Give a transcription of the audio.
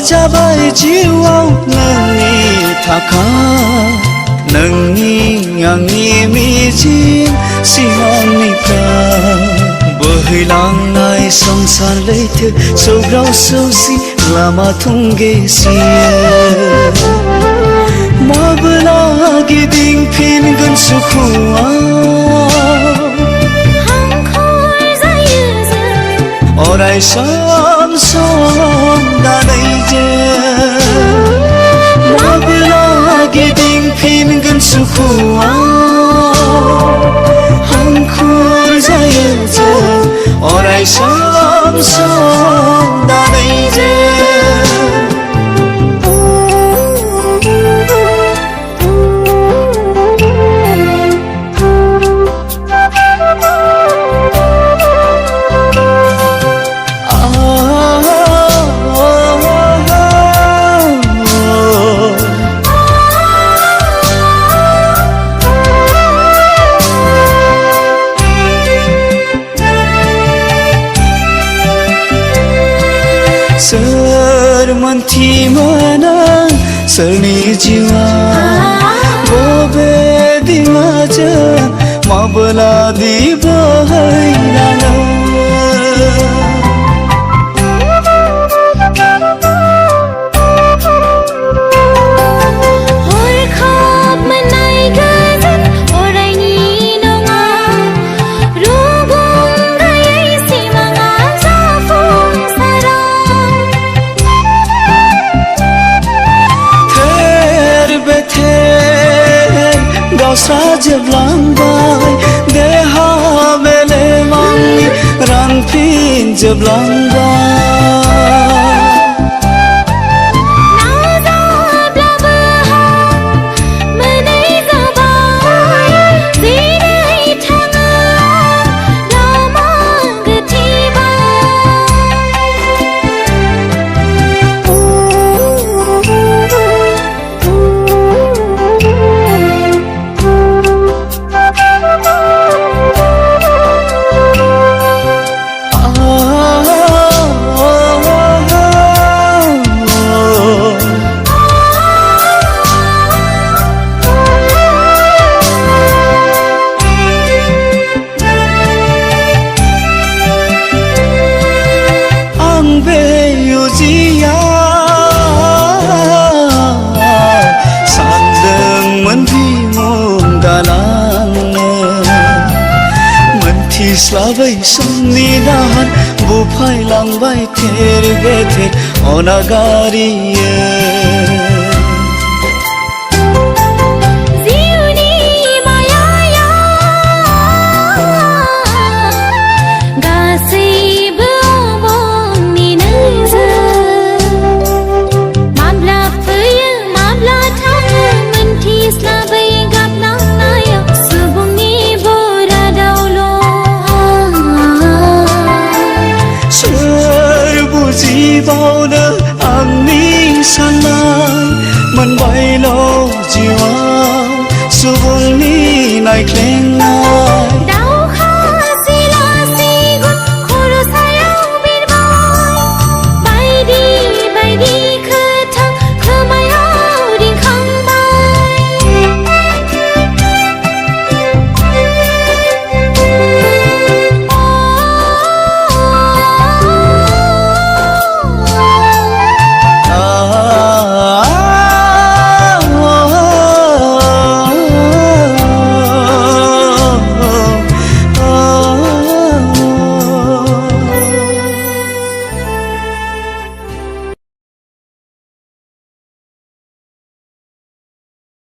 जाबाय जिउआव नोंनि थाखाय नोंनि आंनि मिजिं सिमांनिफ्राय बोहैलांनाय संसार लैथो सौग्राव सौसि लामा थुंगेसियो माब्ला गिदिंफिनगोन सुखुआ अराय सम सम दानायजों माब्ला गिदिंफिनगोन सुखुआ हांखुर जायो जों अराय सम सम दानायजों सोर मोनथिमोना सोरनि जिउआ बबे दिङाजों माब्ला दै बोहैलाङो गावस्राजोबलांबाय देहा मेलेमांनि रानफिनजोबलांबाय मोनथिस्लाबै समनि दाहार बुफायलांबाय थेर बेथेर अनागारियै बावनो आंनि साननाय मोनबायल' जिउआव सुबुंनि नायख्लें